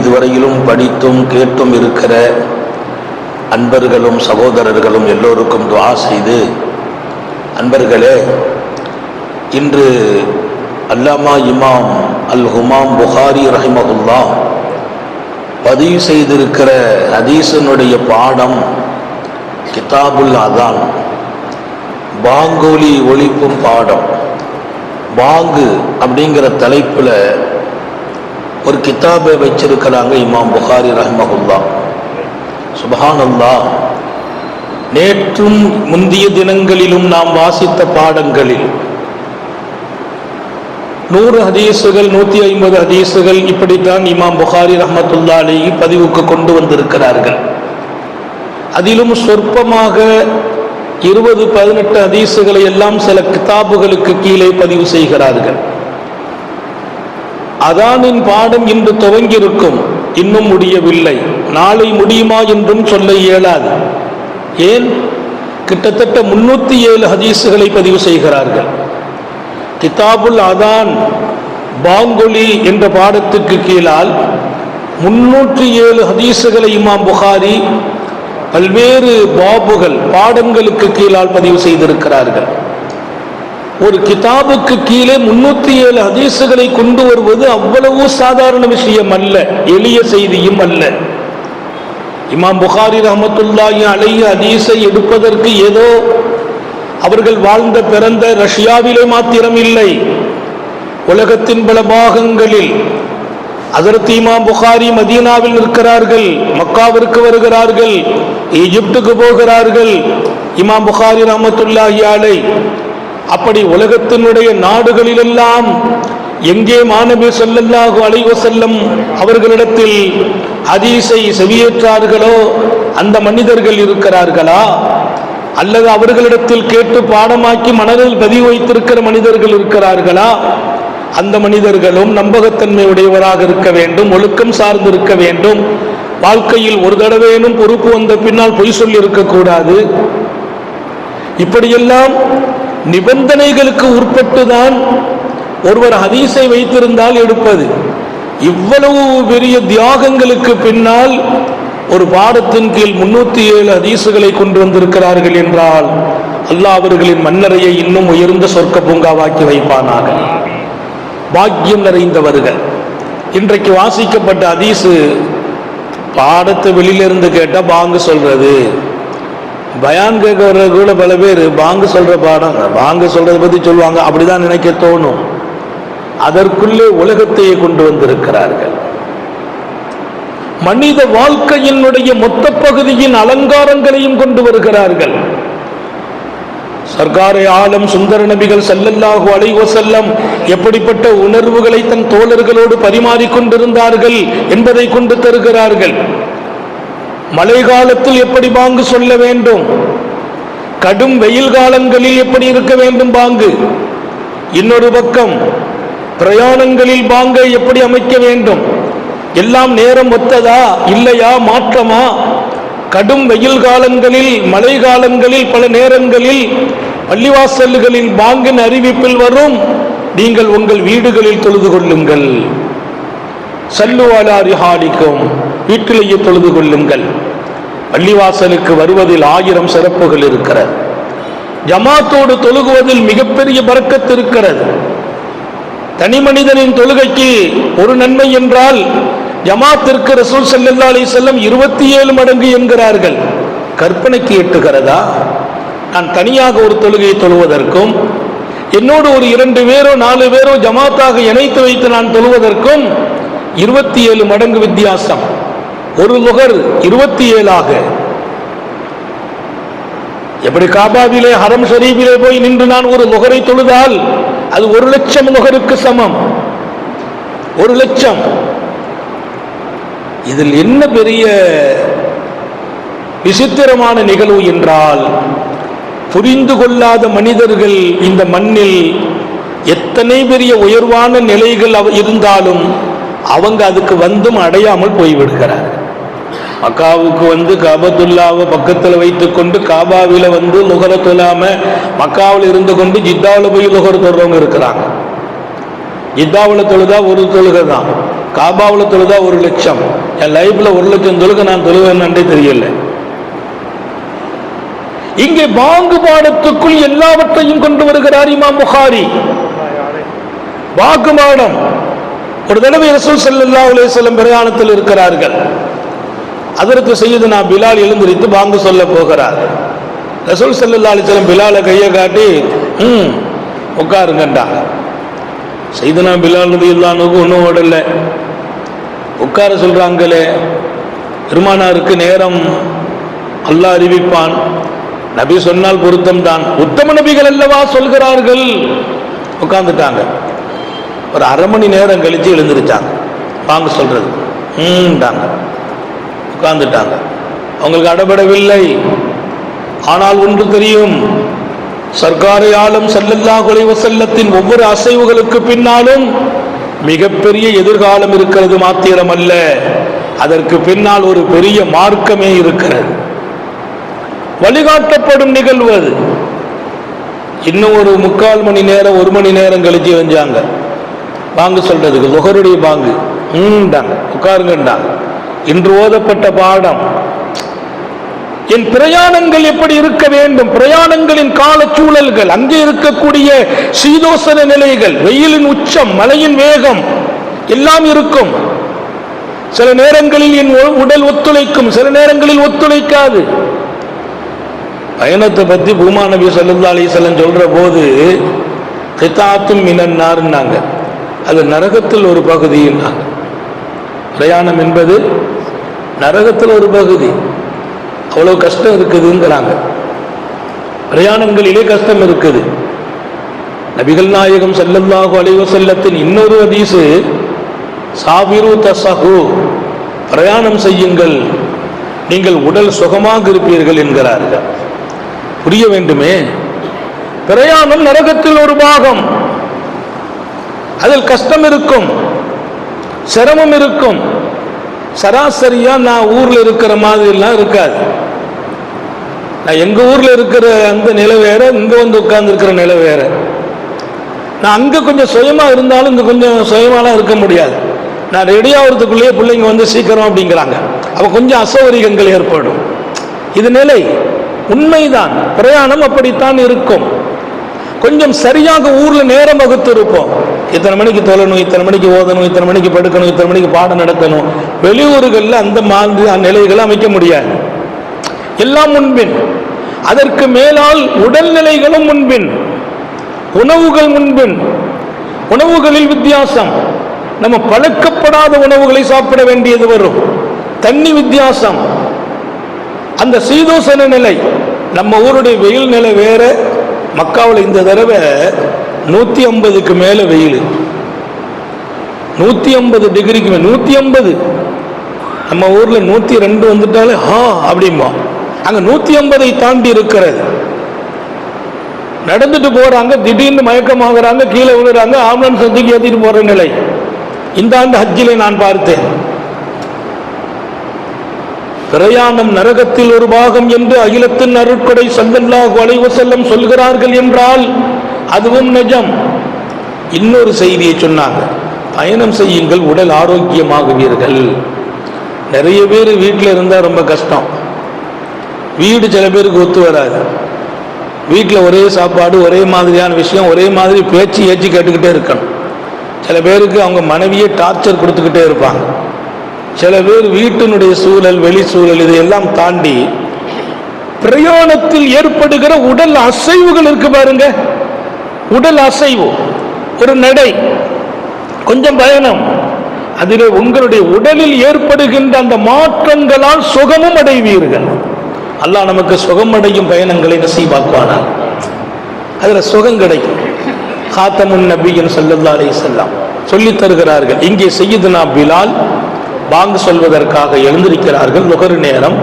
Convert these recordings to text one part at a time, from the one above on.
இதுவரையிலும் படித்தும் கேட்டும் இருக்கிற அன்பர்களும் சகோதரர்களும் எல்லோருக்கும் துஆ செய்து, அன்பர்களே, இன்று அல்லாமா இமாம் அல் ஹுமாம் புகாரி ரஹிமஹுல்லாஹ் பதிவு செய்திருக்கிற ஹதீஸினுடைய பாடம் கிதாபுல் அதான், பாங்கொலி ஒலிப்பும் பாடம். பாங்கு அப்படிங்கிற தலைப்பில் ஒரு கிதாபை வச்சிருக்கிறாங்க இமாம் புகாரி ரஹிமஹுல்லாஹ். சுப்ஹானல்லாஹ், நேற்றும் முந்திய தினங்களிலும் நாம் வாசித்த பாடங்களில் 100 ஹதீஸுகள் 150 ஹதீஸுகள் இப்படித்தான் இமாம் புகாரி ரஹ்மத்துல்லாஹி அலைஹி பதிவுக்கு கொண்டு வந்திருக்கிறார்கள். அதிலும் சொற்பமாக 20-18 ஹதீஸுகளை எல்லாம் சில கிதாபுகளுக்கு கீழே பதிவு செய்கிறார்கள். அதானின் பாடம் இன்று துவங்கியிருக்கும், இன்னும் முடியவில்லை. நாளை முடியுமா என்றும் சொல்ல இயலாது. ஏன்? கிட்டத்தட்ட 307 ஹதீஸுகளை பதிவு செய்கிறார்கள். கிதாபுல் அதான் பாங்கொலி என்ற பாடத்துக்கு கீழால் 307 ஹதீஸுகளை இமாம் புகாரி பல்வேறு பாபுகள் பாடங்களுக்கு கீழால் பதிவு செய்திருக்கிறார்கள். ஒரு கிதாபுக்கு கீழே 307 ஹதீஸுகளை கொண்டு வருவது அவ்வளவு சாதாரண விஷயம் அல்ல, எளிய செய்தியும் அல்ல. இமாம் புகாரி ரஹ்மத்துல்லாஹி அலைஹி ஹதீஸை எடுப்பதற்கு ஏதோ அவர்கள் வாழ்ந்த பிறந்த ரஷ்யாவிலே மாத்திரம் இல்லை, உலகத்தின் பல பாகங்களில். ஹஜ்ரத் இமாம் புகாரி மதீனாவில் இருக்கிறார்கள், மக்காவிற்கு வருகிறார்கள், ஈஜிப்டுக்கு போகிறார்கள். இமாம் புகாரி ரஹ்மத்துல்லாஹி அலைஹி அப்படி உலகத்தினுடைய நாடுகளிலெல்லாம் எங்கே மாநபி ஸல்லல்லாஹு அலைஹி வஸல்லம் அவர்களிடத்தில் ஹதீஸை செவியேற்றார்களோ அந்த மனிதர்கள் இருக்கிறார்களா, அல்லது அவர்களிடத்தில் கேட்டு பாடமாக்கி மனதில் பதிவு வைத்திருக்கிற மனிதர்கள் இருக்கிறார்களா? அந்த மனிதர்களும் நம்பகத்தன்மை உடையவராக இருக்க வேண்டும், ஒழுக்கம் சார்ந்து இருக்க வேண்டும். வாழ்க்கையில் ஒரு தடவையேனும் பொறுப்பு வந்த பின்னால் பொய் சொல்லி இருக்கக்கூடாது. இப்படியெல்லாம் நிபந்தனைகளுக்கு உட்பட்டுதான் ஒருவர் ஹதீஸை வைத்திருந்தால் எடுப்பது. இவ்வளவு பெரிய தியாகங்களுக்கு பின்னால் ஒரு பாடத்தின் கீழ் 307 ஹதீஸுகளை கொண்டு வந்திருக்கிறார்கள் என்றால் அல்லாஹ் அவர்களின் மன்னரையை இன்னும் உயர்ந்த சொர்க்க பூங்காவாக்கி வைப்பானாக. பாக்கியம் நிறைந்தவர்கள். இன்றைக்கு வாசிக்கப்பட்ட ஹதீஸு பாடத்தை வெளியிலிருந்து கேட்டால் பாங்கு சொல்றது, பயான் கேட்க கூட பல பேர் பாங்கு சொல்ற பாடம் பாங்கு சொல்றதை பத்தி சொல்லுவாங்க, அப்படிதான் நினைக்க தோணும். அதற்குள்ளே உலகத்தையே கொண்டு வந்திருக்கிறார்கள். மனித வாழ்க்கையினுடைய மொத்த பகுதியின் அலங்காரங்களையும் கொண்டு வருகிறார்கள். சர்க்காரே ஆலம் சுந்தர நபிகள் ஸல்லல்லாஹு அலைஹி வஸல்லம் எப்படிப்பட்ட உணர்வுகளை தன் தோழர்களோடு பரிமாறிக்கொண்டிருந்தார்கள் என்பதை கொண்டு தருகிறார்கள். மழை காலத்தில் எப்படி பாங்கு சொல்ல வேண்டும், கடும் வெயில் காலங்களில் எப்படி இருக்க வேண்டும் பாங்கு, இன்னொரு பக்கம் பிரயாணங்களில் பாங்கை எப்படி அமைக்க வேண்டும், எல்லாம் நேரம் ஒத்ததா இல்லையா, மாற்றமா? கடும் வெயில் காலங்களில் மழை காலங்களில் பல நேரங்களில் பள்ளிவாசல்களில் பாங்கின் அறிவிப்பில் வரும், நீங்கள் உங்கள் வீடுகளில் தொழுது கொள்ளுங்கள், சல்லு அலா ரிஹாலிக்கும், வீட்டிலேயே தொழுது கொள்ளுங்கள். பள்ளிவாசலுக்கு வருவதில் 1000 சிறப்புகள் இருக்கிறது. ஜமாத்தோடு தொழுகுவதில் மிகப்பெரிய பரக்கத் இருக்கிறது. தனி மனிதனின் தொழுகைக்கு ஒரு நன்மை என்றால் ஜமாத்திற்கு ரசூல் ஸல்லல்லாஹு அலைஹி வஸல்லம் 27 மடங்கு என்கிறார்கள். கற்பனைக்கு எட்டுகிறதா? நான் தனியாக ஒரு தொழுகையை தொழுவதற்கும் என்னோடு ஒரு 2 பேரோ 4 பேரோ ஜமாத்தாக இணைத்து வைத்து நான் தொழுவதற்கும் 27 மடங்கு வித்தியாசம். ஒரு லுகர் 27ஆக. எப்படி காபாவிலே ஹரம் ஷரீஃபிலே போய் நின்று நான் ஒரு லுகரை தொழுதால் அது 1,00,000 லுகருக்கு சமம். 1,00,000. இதில் என்ன பெரிய விசித்திரமான நிகழ்வு என்றால், புரிந்து கொள்ளாத மனிதர்கள் இந்த மண்ணில் எத்தனை பெரிய உயர்வான நிலைகள் இருந்தாலும் அவங்க அதுக்கு வந்தும் அடையாமல் போய்விடுகிறார். மக்காவுக்கு வந்து காபத்துல்லாவை பக்கத்தில் வைத்துக் கொண்டு காபாவில வந்து லுகர தொழாம மக்காவில் இருந்து கொண்டு ஜித்தாவில் போய் லுகர் தொழுறவங்க இருக்கிறாங்க. ஜித்தாவில் தொழுதா ஒரு தொழுகை தான், காபாவில் தொழுதா 1 லட்சம், என் லைஃப்ல 1 லட்சம் தொழுக நான் தொழுவேன்னே தெரியல. இங்கே பாங்கு பாடத்துக்குள் எல்லாவற்றையும் கொண்டு வருகிறார் இமாம் புகாரி. வாக்கு பாடம். ஒரு தடவை ரசூல் ஸல்லல்லாஹு அலைஹி வஸல்லம் பிரயாணத்தில் இருக்கிறார்கள். அதற்கு சய்யிதுனா பிலால் எழுந்திருத்து பாங்கு சொல்ல போகிறார். ரசூல் ஸல்லல்லாஹு அலைஹி வஸல்லம் பிலாலை கையை காட்டி உட்காருங்கண்டாங்க. சய்யிதுனா பிலால் ரலியல்லாஹு அன்ஹு ஒன்றும் ஓடல, உட்கார சொல்றாங்களே. பெருமானாருக்கு நேரம் அல்லாஹ் அறிவிப்பான், நபி சொன்னால் பொருத்தம் தான், உத்தம நபிகள் அல்லவா சொல்கிறார்கள். உட்கார்ந்துட்டாங்க. ஒரு அரை மணி நேரம் கழிச்சு எழுந்திருச்சாங்க வாங்க சொல்றது. உட்கார்ந்துட்டாங்க. அவங்களுக்கு அடபடவில்லை. ஆனால் ஒன்று தெரியும், சர்க்காரை ஆலம் ஸல்லல்லாஹு அலைஹி வஸல்லத்தின் ஒவ்வொரு அசைவுகளுக்கு பின்னாலும் மிகப்பெரிய எதிர்காலம் இருக்கிறது மாத்திரமல்ல, அதற்கு பின்னால் ஒரு பெரிய மார்க்கமே இருக்கிறது, வழிகாட்டப்படும் நிகழ்வு அது. இன்னும் ஒரு 3/4 மணி நேரம் 1 மணி நேரம் கழிச்சு வந்தாங்க பாங்கு சொல்றதுக்கு. லுஹருடைய பாங்கு. உட்காருங்கண்டாங்க. இன்று ஓதப்பட்ட பாடம். என் பிரயாணங்கள் எப்படி இருக்க வேண்டும், பிரயாணங்களின் கால சூழல்கள், அங்கே இருக்கக்கூடிய சீதோசன நிலைகள், வெயிலின் உச்சம், மழையின் வேகம் எல்லாம் இருக்கும். சில நேரங்களில் என் உடல் ஒத்துழைக்கும், சில நேரங்களில் ஒத்துழைக்காது. பயணத்தை பத்தி பூமா நபி ஸல்லல்லாஹு அலைஹி வஸல்லம் சொல்ற போது கிதாத்தும் மினன் நார்னாங்க, அது நரகத்தில் ஒரு பகுதியினாங்க. பிரயாணம் என்பது நரகத்தில் ஒரு பகுதி. அவ்வளவு கஷ்டம் இருக்குதுங்கிறாங்க. பிரயாணங்களிலே கஷ்டம் இருக்குது. நபிகள் நாயகம் ஸல்லல்லாஹு அலைஹி வஸல்லத்தின் இன்னொரு ஹதீஸ், சாபிரு தஸஹு, பிரயாணம் செய்யுங்கள், நீங்கள் உடல் சுகமாக இருப்பீர்கள் என்கிறார்கள். புரிய வேண்டுமே, பிரயாணம் நரகத்தில் ஒரு பாகம். அதில் கஷ்டம் இருக்கும், சிரமம் இருக்கும். சராசரியா நான் ஊர்ல இருக்கிற மாதிரி எல்லாம் இருக்காது. நான் எங்க ஊர்ல இருக்கிற அந்த நிலை வேற, இங்க வந்து உட்கார்ந்து இருக்கிற நிலை வேற. நான் அங்க கொஞ்சம் சுயமா இருந்தாலும் இங்க கொஞ்சம் சுயமாலாம் இருக்க முடியாது. நான் ரெடி ஆகிறதுக்குள்ளேயே பிள்ளைங்க வந்து சீக்கிரம் அப்படிங்கிறாங்க. அப்ப கொஞ்சம் அசௌகரியங்கள் ஏற்படும். இது நிலை, உண்மைதான். பிரயாணம் அப்படித்தான் இருக்கும். கொஞ்சம் சரியாக ஊர்ல நேரம் வகுத்து இருப்போம். இத்தனை மணிக்கு தொழணும், இத்தனை மணிக்கு ஓதணும், இத்தனை மணிக்கு படுக்கணும், இத்தனை மணிக்கு பாடம் நடத்தணும். வெளியூர்களில் அந்த மாதிரி நிலைகளை அமைக்க முடியாது. எல்லாம் முன்பின். அதற்கு மேலால் உடல்நிலைகளும் முன்பின், உணவுகள் முன்பின். உணவுகளில் வித்தியாசம். நம்ம பழக்கப்படாத உணவுகளை சாப்பிட வேண்டியது வரும். தண்ணி வித்தியாசம். அந்த சீதோசன நிலை. நம்ம ஊருடைய வெயில் நிலை வேற. மக்காவில் இந்த தடவை 150க்கு மேல வெயில், 150 டிகிரிக்கு மேல, 150. நம்ம ஊர்ல 102 வந்துட்டாலே அப்படிமா, அங்க 150ஐ தாண்டி இருக்கிறது. நடந்துட்டு போறாங்க, திடீர்னு மயக்கமாகறாங்க, கீழே விழுறாங்க, ஆம்புலன்ஸ் தூக்கி ஏற்றிட்டு போற நிலை இந்த ஆண்டு ஹஜ்ஜிலே நான் பார்த்தேன். பிரயாணம் நரகத்தில் ஒரு பாகம் என்று அகிலத்தின் அருட்கொடை ஸல்லல்லாஹு அலைஹி வஸல்லம் சொல்கிறார்கள் என்றால் அதுவும் நிஜம். இன்னொரு செய்தியை சொன்னாங்க, பயணம் செய்யுங்கள், உடல் ஆரோக்கியமாகுவீர்கள். நிறைய பேர் வீட்டில் இருந்தால் ரொம்ப கஷ்டம். வீடு சில பேருக்கு ஒத்து வராது. வீட்டில் ஒரே சாப்பாடு, ஒரே மாதிரியான விஷயம், ஒரே மாதிரி பேச்சு ஏற்றி கேட்டுக்கிட்டே இருக்கணும். சில பேருக்கு அவங்க மனைவியே டார்ச்சர் கொடுத்துக்கிட்டே இருப்பாங்க. சில பேர் வீட்டினுடைய சூழல், வெளி சூழல், இதையெல்லாம் தாண்டி பிரயாணத்தில் ஏற்படுகிற உடல் அசைவுகள் இருக்கு பாருங்க. உடல் அசைவு, ஒரு நடை, கொஞ்சம் பயணம், அதில் உங்களுடைய உடலில் ஏற்படுகின்ற அந்த மாற்றங்களால் சுகமும் அடைவீர்கள். அல்லாஹ் நமக்கு சுகம் அடையும் பயணங்களை நசீபாக்குவானா. அதுல சுகம் கிடைக்கும். காத்தமுன் நபியின் ஸல்லல்லாஹு அலைஹி வஸல்லம் சொல்லி தருகிறார்கள். இங்கே சய்யிதுனா பிலால் பாங்கு சொல்வதற்காக எழுந்திருக்கிறார்கள். லுஹர் நேரம்,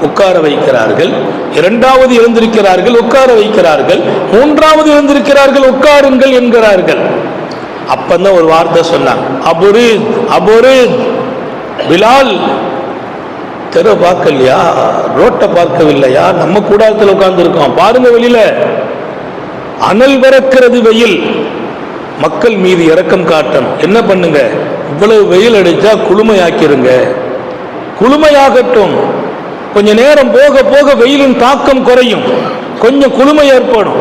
உட்கார வைக்கிறார்கள். இரண்டாவது எழுந்திருக்கிறார்கள், உட்கார வைக்கிறார்கள். மூன்றாவது எழுந்திருக்கிறார்கள், உட்காருங்கள் என்கிறார்கள். அப்பதான் ஒரு வார்த்தை சொன்னாங்க, அபுரித் அபுரித். பிலால் தெரு பார்க்கலையா, ரோட்டை பார்க்கவில்லையா? நம்ம கூடாரத்தில் உட்கார்ந்து இருக்கோம், பாருங்க வெளியில அனல் பறக்கிறது, வெயில். மக்கள் மீது இரக்கம் காட்டணும். என்ன பண்ணுங்க, இவ்வளவு வெயில் அடிச்சா குளுமையாக்கிருங்க, குளுமையாகட்டும். கொஞ்ச நேரம் போக போக வெயிலின் தாக்கம் குறையும், கொஞ்சம் குளுமை ஏற்படும்.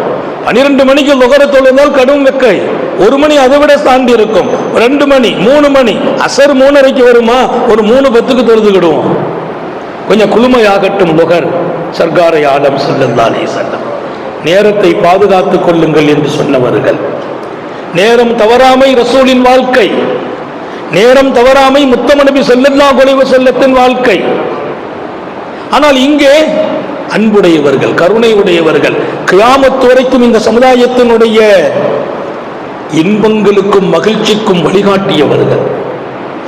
12 மணிக்கு லுஹர் தொழுந்தால் கடும் வெக்கை, 1 மணி அதை விட தாண்டி இருக்கும், 2 மணி 3 மணி, அசர் 3:30 வருமா, ஒரு 3:10 தொழுதுகிடுவோம். கொஞ்சம் குளுமையாகட்டும் லுஹர். சர்க்காரை ஆலம் ஸல்லல்லாஹு அலைஹி வஸல்லம் நேரத்தை பாதுகாத்துக் கொள்ளுங்கள் என்று சொன்னவர்கள். நேரம் தவறாமை ரசூலின் வாழ்க்கை, நேரம் தவறாமை முத்தம நபி ஸல்லல்லாஹு அலைஹி வஸல்லத்தின் வாழ்க்கை. ஆனால் இங்கே அன்புடையவர்கள், கருணை உடையவர்கள், கியாமத் வரைக்கும் இந்த சமுதாயத்தினுடைய இன்பங்களுக்கும் மகிழ்ச்சிக்கும் வழிகாட்டியவர்கள்.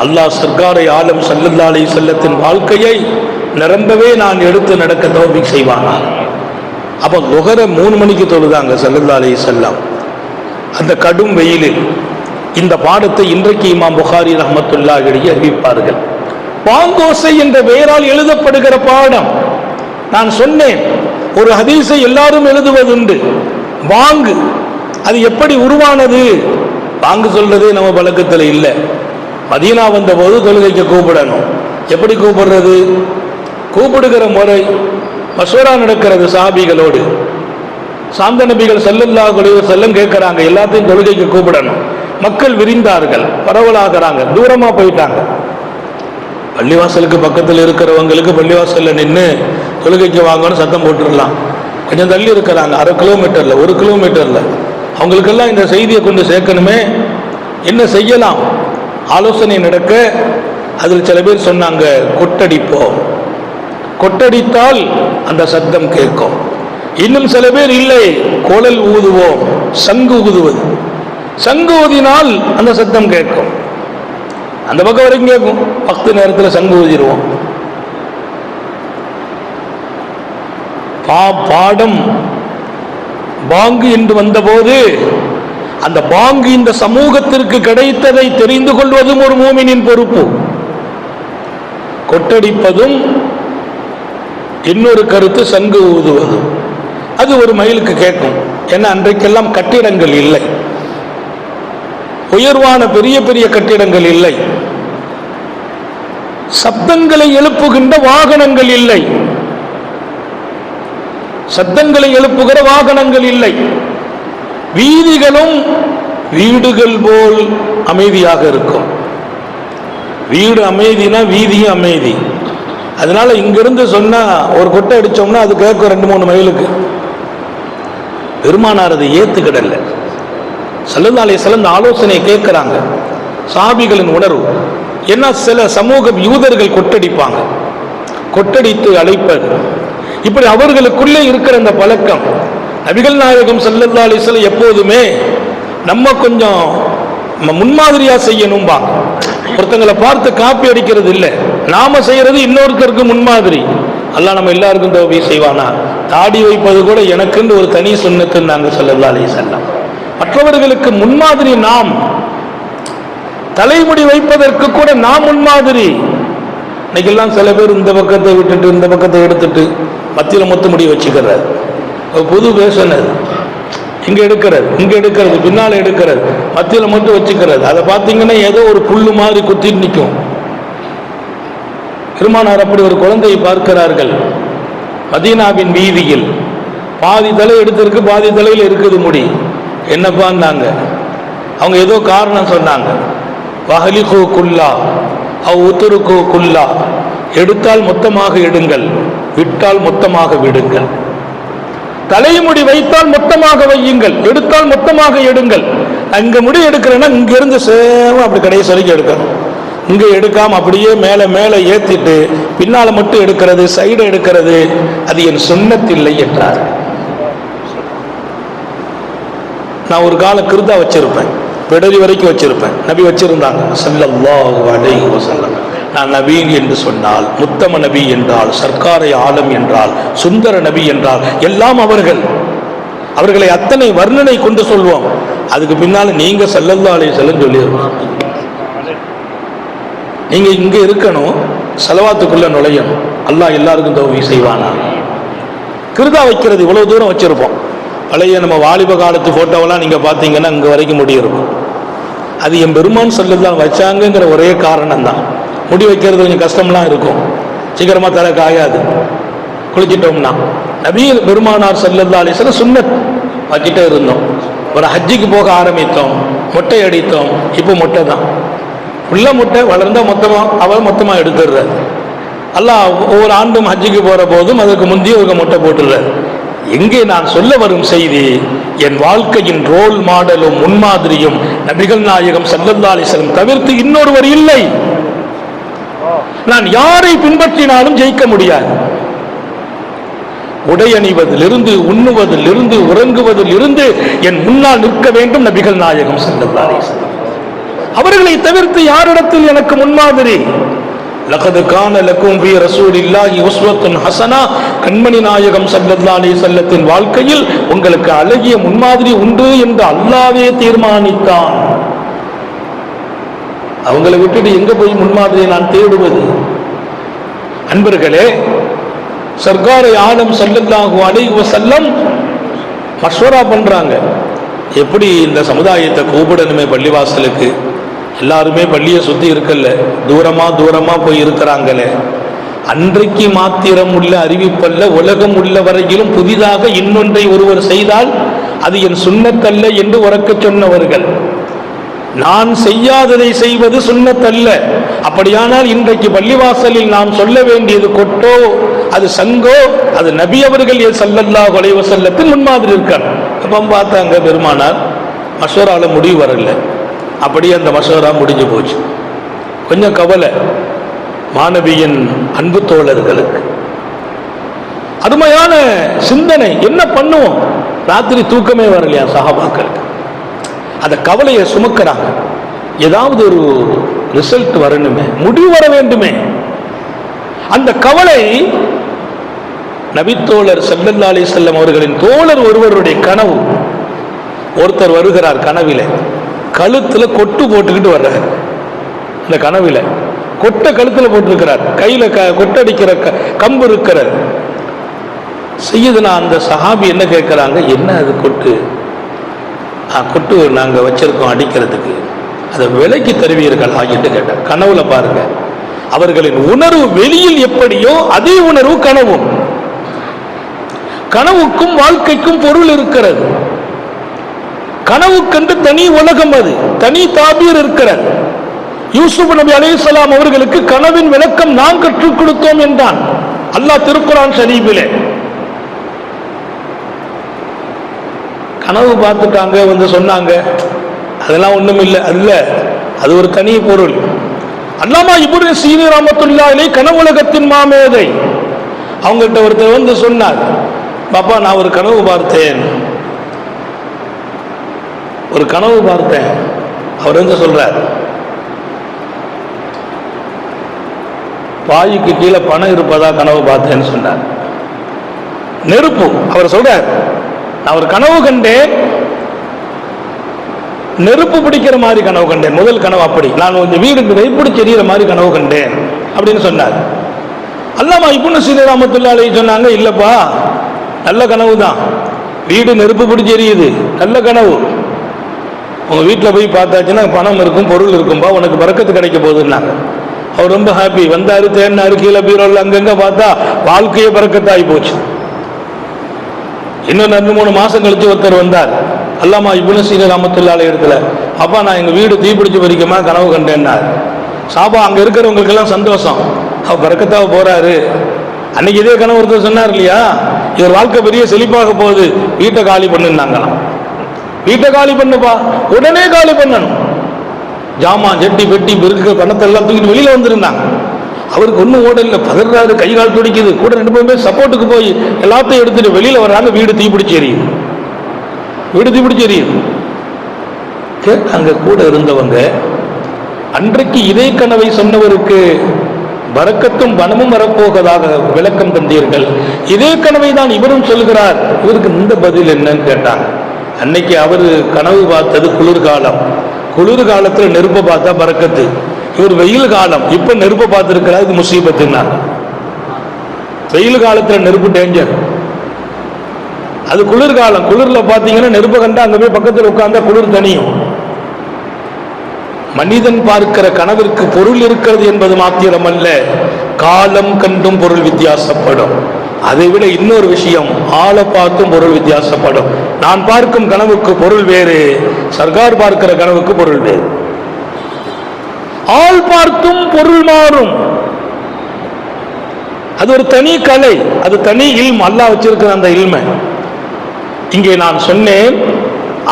அல்லாஹ் சர்க்காரை ஆலம் ஸல்லல்லாஹு அலைஹி வஸல்லத்தின் வாழ்க்கையை நிரம்பவே நான் எடுத்து நடக்க தௌஃபீக் செய்வானாக. அப்ப லுஹர 3 மணிக்கு தொழுதாங்க ஸல்லல்லாஹு அலைஹி வஸல்லம். அந்த கடும் வெயிலில் இந்த பாடத்தை இன்றைக்கு இமாம் புகாரி ரஹ்மத்துல்லாஹி அலைஹி அறிவிப்பார்கள். பாங்கோசை என்ற பெயரால் எழுதப்படுகிற பாடம். நான் சொன்னேன், ஒரு ஹதீஸை எல்லாரும் எழுதுவதுண்டு. வாங்கு அது எப்படி உருவானது? வாங்கு சொல்றதே நம்ம பழக்கத்தில் இல்லை. மதீனா வந்த போது தொழுகைக்கு கூப்பிடணும். எப்படி கூப்பிடுறது? கூப்பிடுகிற முறை மசூரா நடக்கிறது சஹாபிகளோடு. சாந்த நபிகள் ஸல்லல்லாஹு அலைஹி வஸல்லம் கேட்கிறாங்க, எல்லாத்தையும் தொழுகைக்கு கூப்பிடணும். மக்கள் விரிந்தார்கள், பரவலாகிறாங்க, தூரமா போயிட்டாங்க. பள்ளிவாசலுக்கு பக்கத்தில் இருக்கிறவங்களுக்கு பள்ளிவாசல்ல நின்று தொழுகைக்கு வாங்கன்னு சத்தம் போட்டுடலாம். கொஞ்சம் தள்ளி இருக்கிறாங்க, 1/2 கிலோமீட்டர்ல 1 கிலோமீட்டர்ல, அவங்களுக்கெல்லாம் இந்த செய்தியை கொண்டு சேர்க்கணுமே. என்ன செய்யலாம்? ஆலோசனை நடக்க அதில் சில பேர் சொன்னாங்க, கொட்டடிப்போம், கொட்டடித்தால் அந்த சத்தம் கேட்கும். இன்னும் சில பேர் இல்லை, குழல் ஊதுவோம், சங்கு ஊதுவது, சங்கு ஊதினால் அந்த சத்தம் கேட்கும், அந்த பக்கம் வரைக்கும் கேட்கும். 10 நேரத்தில் சங்கு ஊதிடுவோம். பாடம் பாங்கு என்று வந்தபோது அந்த பாங்கு இந்த சமூகத்திற்கு கிடைத்ததை தெரிந்து கொள்வதும் ஒரு மூமினின் பொறுப்பு. கொட்டடிப்பதும் இன்னொரு கருத்து சங்கு ஊதுவதும். அது ஒரு மைலுக்கு கேட்கும். ஏன்னா அன்றைக்கெல்லாம் கட்டிடங்கள் இல்லை, உயர்வான பெரிய பெரிய கட்டிடங்கள் இல்லை, சப்தங்களை எழுப்புகின்ற வாகனங்கள் இல்லை, சத்தங்களை எழுப்புகிற வாகனங்கள் இல்லை. வீதிகளும் வீடுகள் போல் அமைதியாக இருக்கும். வீடு அமைதினா வீதியும் அமைதி. அதனால இங்கிருந்து சொன்னா ஒரு கொட்டை அடிச்சோம்னா அது கேட்கும் 2-3 மைலுக்கு. பெருமானார் அதை ஏத்துக்கிடல. ஸல்லல்லாஹு அலைஹி வஸல்லம் ஆலோசனை கேட்கிறாங்க. சஹாபிகளின் உணர்வு என்ன? சில சமூகம் யூதர்கள் கொட்டடிப்பாங்க, கொட்டடித்து அழைப்பது, இப்படி அவர்களுக்குள்ளே இருக்கிற அந்த பழக்கம். நபிகள் நாயகம் ஸல்லல்லாஹு அலைஹி வஸல்லம் எப்போதுமே நம்ம கொஞ்சம் முன்மாதிரியா செய்யணும்பாங்க. ஒருத்தங்களை பார்த்து காப்பி அடிக்கிறது இல்லை, நாம செய்யறது இன்னொருத்தருக்கு முன்மாதிரி. அல்லாஹ் நம்ம எல்லாருக்கும் தௌஃபீக் செய்வானா. தாடி வைப்பது கூட எனக்குன்னு ஒரு தனி சுன்னத்துன்னு நாங்கள் ஸல்லல்லாஹு அலைஹி வஸல்லம். மற்றவர்களுக்கு முன்மாதிரி நாம். தலைமுடி வைப்பதற்கு கூட நாம் முன்மாதிரி. இன்னைக்கெல்லாம் சில பேர் இந்த பக்கத்தை விட்டுட்டு இந்த பக்கத்தை எடுத்துட்டு மத்தியில் மொத்த முடி வச்சுக்கிறார். புது பேஷன் அது. இங்க எடுக்கிறது, இங்க எடுக்கிறது, பின்னால எடுக்கிறது, மத்தியில் மட்டும் வச்சுக்கிறது. அதை பார்த்தீங்கன்னா ஏதோ ஒரு புல்லு மாதிரி குத்திட்டு நிற்கும். பெருமானார் அப்படி ஒரு குழந்தையை பார்க்கிறார்கள் மதீனாவின் வீதியில். பாதி தலை எடுத்திருக்கு, பாதி தலையில் இருக்குது முடி. என்னப்பான்னாங்க. அவங்க ஏதோ காரணம் சொன்னாங்க. வஹலிகு குல்லா அவ் உத்ருக்கு குல்லா, எடுத்தால் மொத்தமாக எடுங்கள், விட்டால் மொத்தமாக விடுங்கள். தலைமுடி வைத்தால் மொத்தமாக வையுங்கள், எடுத்தால் மொத்தமாக எடுங்கள். அங்க முடி எடுக்கிறேன்னா இங்க இருந்து சேவம் அப்படி கடைசி வரைக்கும் எடுக்கணும். இங்க எடுக்காம அப்படியே மேல மேல ஏத்திட்டு பின்னால மட்டும் எடுக்கிறது, சைடு எடுக்கிறது, அது என் சுன்னத்தில்லை என்றார். நான் ஒரு கால கிருதா வச்சிருப்பேன், பிடரி வரைக்கும் வச்சிருப்பேன். நபி வச்சிருந்தாங்க ஸல்லல்லாஹு அலைஹி வஸல்லம். நான் நபீன் என்று சொன்னால், முத்தம நபி என்றால், சர்க்காரை ஆலம் என்றால், சுந்தர நபி என்றால் எல்லாம் அவர்களை அத்தனை வர்ணனை கொண்டு சொல்வோம். அதுக்கு பின்னால நீங்க ஸல்லல்லாஹு அலைஹி வஸல்லம் சொல்லிடுவோம். நீங்க இங்க இருக்கணும், ஸலவாத்துக்குள்ள நுழையணும். அல்லாஹ் எல்லாருக்கும் தௌஃபீக் செய்வானா. கிருதா வைக்கிறது இவ்வளவு தூரம் வச்சிருப்போம். பழைய நம்ம வாலிப காலத்து போட்டோவெல்லாம் நீங்க பாத்தீங்கன்னா இங்க வரைக்கும் முடியிருக்கும். அது என் பெருமான் ஸல்லல்லாஹு வச்சாங்கிற ஒரே காரணம் தான். முடி வைக்கிறது கொஞ்சம் கஷ்டம்லாம் இருக்கும், சீக்கிரமாக தலை காயாது குளிச்சிட்டோம்னா. நபி பெருமானார் ஸல்லல்லாஹு அலைஹி வஸல்லம் சுன்னத் வச்சுட்டே இருந்தோம். ஒரு ஹஜ்ஜுக்கு போக ஆரம்பித்தோம், மொட்டை அடித்தோம். இப்போ மொட்டை தான், உள்ள மொட்டை வளர்ந்தா மொத்தமாக எடுத்துடுறாரு. அல்லாஹ் ஒவ்வொரு ஆண்டும் ஹஜ்ஜுக்கு போகிற போதும் அதுக்கு முந்தைய ஒரு மொட்டை போட்டுடுறாரு. எங்கே நான் சொல்ல வரும் செய்தி, என் வாழ்க்கையின் ரோல் மாடலும் முன்மாதிரியும் நபிகள் நாயகம் ஸல்லல்லாஹு அலைஹி வஸல்லம் தவிர்த்து இன்னொருவர் இல்லை. நான் யாரை பின்பற்றினாலும் ஜெயிக்க முடியாது. உடை அணிவதிலிருந்து, உண்ணுவதிலிருந்து, உறங்குவதில் இருந்து என் முன்னால் நிற்க வேண்டும் நபிகள் நாயகம் ஸல்லல்லாஹு அலைஹி வஸல்லம். அவர்களை தவிர்த்து யாரிடத்தில் எனக்கு முன்மாதிரி? லகது கான லக்கும் ஃபீ ரசூலில்லாஹி உஸ்வத்துன் ஹஸனா, கண்மணி நாயகம் ஸல்லல்லாஹு அலைஹி வஸல்லத்தின் வாழ்க்கையில் உங்களுக்கு அழகிய முன்மாதிரி உண்டு என்று அல்லாஹ்வே தீர்மானித்தான். அவங்களை விட்டுட்டு எங்க போய் முன்மாதிரியை நான் தேடுவது? அன்பர்களே, சர்க்காரை ஆலம் ஸல்லல்லாஹு அலைஹி வஸல்லம் மஷ்வரா பண்றாங்க, எப்படி இந்த சமுதாயத்தை கூப்பிடணுமே பள்ளிவாசலுக்கு. எல்லாருமே பள்ளியை சுற்றி இருக்கல, தூரமா போய் இருக்கிறாங்களே. அன்றைக்கு மாத்திரம் உள்ள அறிவிப்பல்ல, உலகம் உள்ள வரையிலும் புதிதாக இன்னொன்றை ஒருவர் செய்தால் அது என் சுன்னத்தல்ல என்று உறக்க சொன்னவர்கள். நான் செய்யாததை செய்வது சுன்னத்தல்ல. அப்படியானால் இன்றைக்கு பள்ளிவாசலில் நாம் சொல்ல வேண்டியது கொட்டோ அது சங்கோ, அது நபி அவர்கள் ஸல்லல்லாஹு அலைஹி வஸல்லத்தின் முன்மாதிரி இருக்கார். அப்போ பார்த்தாங்க பெருமானார் மஷூரால முடிவு வரல. அப்படியே அந்த மஷூரா முடிஞ்சு போச்சு. கொஞ்சம் கவலை மாணவியின் அன்பு தோழர்களுக்கு. அருமையான சிந்தனை. என்ன பண்ணுவோம்? ராத்திரி தூக்கமே வரலையா சஹாபாக்களுக்கு? அந்த கவலையை சுமக்கிறாங்க. ஏதாவது ஒரு ரிசல்ட் வரணுமே, முடிவு வர வேண்டுமே. அந்த கவலை நபித்தோழர் ஸல்லல்லாஹு அலைஹி வஸல்லம் அவர்களின் தோழர் ஒருவருடைய கனவு. ஒருத்தர் வருகிறார் கனவில, கழுத்துல கொட்டு போட்டுக்கிட்டு வர்றார். இந்த கனவில கொட்டை கழுத்துல போட்டிருக்கிறார், கையில கொட்டடிக்கிற கம்பு இருக்கிறார். செய்யுதுனா அந்த சஹாபி என்ன கேட்கிறாங்க, என்ன அது கொட்டு? கொட்டு நாங்கள் வச்சிருக்கோம் அடிக்கிறதுக்கு, அதை விலைக்கு தருவீர்கள் ஆகிட்டு கேட்டார். கனவுல பாருங்க, அவர்களின் உணர்வு வெளியில் எப்படியோ அதே உணர்வு கனவும். கனவுக்கும் வாழ்க்கைக்கும் பொருள் இருக்கிறது. கனவுக்கென்று தனி உலகம், அது தனி தாபீர் இருக்கிறது. யூசுப் நபி அலைஹிஸ்ஸலாம் அவர்களுக்கு கனவின் விளக்கம் நாம் கற்றுக் கொடுத்தோம் என்றான் அல்லாஹ் திருக்குர்ஆன் ஷரீஃபிலே. கனவு பார்த்துட்டாங்க, வந்து சொன்னாங்க, அதெல்லாம் ஒண்ணும் இல்லை, அல்ல, அது ஒரு தனி பொருள். அல்லாமா இப்னு சீனி ரஹ்மத்துல்லாஹி அலைஹி கனவுலகத்தின் மாமேதை. அவங்கள்ட்ட ஒருத்தர் வந்து சொன்னார், பாப்பா நான் ஒரு கனவு பார்த்தேன், ஒரு கனவு பார்த்தேன். அவர் வந்து சொல்றார், வாயுக்கு கீழே பணம் இருப்பதா கனவு பார்த்தேன்னு சொன்னார். நெருப்பு. அவர் சொல்றார், நான் ஒரு கனவு கண்டேன், நெருப்பு பிடிக்கிற மாதிரி கனவு கண்டேன். முதல் கனவு அப்படி, நான் இந்த வீடுக்கு நெருப்பிடிச்சு எரியிற மாதிரி கனவு கண்டேன் அப்படின்னு சொன்னார். அல்லாமா இப்னு சீனி ரஹ்மத்துல்லாஹி அலைஹி சொன்னாங்க, இல்லப்பா நல்ல கனவு தான், வீடு நெருப்பு பிடிச்சி எரியுது, நல்ல கனவு. உங்க வீட்டில் போய் பார்த்தாச்சுன்னா பணம் இருக்கும், பொருள் இருக்கும்பா, உனக்கு பரக்கத்து கிடைக்க போகுதுன்னாங்க. அவர் ரொம்ப ஹாப்பி. வந்தாரு, தேடினாரு, கீழே பீரோல் அங்கங்க பார்த்தா வாழ்க்கையே பரக்கத்தாகி போச்சு. இன்னும் 2-3 மாசம் கழிச்சு ஒருத்தர் வந்தார், அல்லாமா இப்னு சீனி ரஹ்மத்துல்லாஹி அலைஹி இடத்துல, அப்பா நான் எங்க வீடு தீப்பிடிச்சு வரைக்குமா கனவு கண்டேன்னார். சாபா அங்க இருக்கிறவங்களுக்கு எல்லாம் சந்தோஷம், அவர் பரக்கத்தாக போறாரு. அன்னைக்கு இதே கனவு ஒருத்தர் சொன்னார் இல்லையா, இவர் வாழ்க்கை பெரிய செழிப்பாக போகுது, வீட்டை காலி பண்ணுனாங்களாம். வீட்டை காலி பண்ணுப்பா, உடனே காலி பண்ணணும். ஜாமான் ஜட்டி பெட்டி பெருக்கு பணத்தை எல்லாம் தூக்கிட்டு வெளியில வந்திருந்தாங்க. அவருக்கு ஒன்றும் ஓடல, பதறாரு, கை கால் துடிக்குது. கூட 2 பேருமே சப்போர்ட்டுக்கு போய் எல்லாத்தையும் எடுத்துட்டு வெளியில வர்றாங்க, வீடு தீப்பிடிச்சு எரியுது, வீடு தீப்பிடிச்சு எரியுது. கேட்டாங்க கூட இருந்தவங்க, அன்றைக்கு இதே கனவை சொன்னவருக்கு பரக்கத்தும் பணமும் வரப்போவதாக விளக்கம் தந்தீர்கள், இதே கனவை தான் இவரும் சொல்கிறார், இவருக்கு இந்த பதில் என்னன்னு கேட்டாங்க. அன்னைக்கு அவர் கனவு பார்த்தது குளிர்காலம், குளிர்காலத்தில் நெருப்பை பார்த்தா பரக்கத்து. இவர் வெயில் காலம், இப்ப நெருப்பை பார்த்திருக்கிறார், இது முசீபத்துன்னா. வெயில் காலத்தில் நெருப்பு டேஞ்சர், அது குளிர்காலம். குளிர்ல பாத்தீங்கன்னா நெருப்பை கண்டா அங்க போய் பக்கத்தில் உட்கார்ந்தா குளிர் தனியும். மனிதன் பார்க்கிற கனவிற்கு பொருள் இருக்கிறது என்பது மாத்திரமல்ல, காலம் கண்டும் பொருள் வித்தியாசப்படும். அதை விட இன்னொரு விஷயம், ஆளை பார்த்தும் பொருள் வித்தியாசப்படும். நான் பார்க்கும் கனவுக்கு பொருள் வேறு, சர்க்கார் பார்க்கிற கனவுக்கு பொருள் வேறு. ஆள் பார்த்தும் பொருள் மாறும். அது ஒரு தனி கலை, அது தனி இல்ம். அல்லாஹ் வச்சிருக்கிற அந்த இல்மை. இங்கே நான் சொன்னேன்,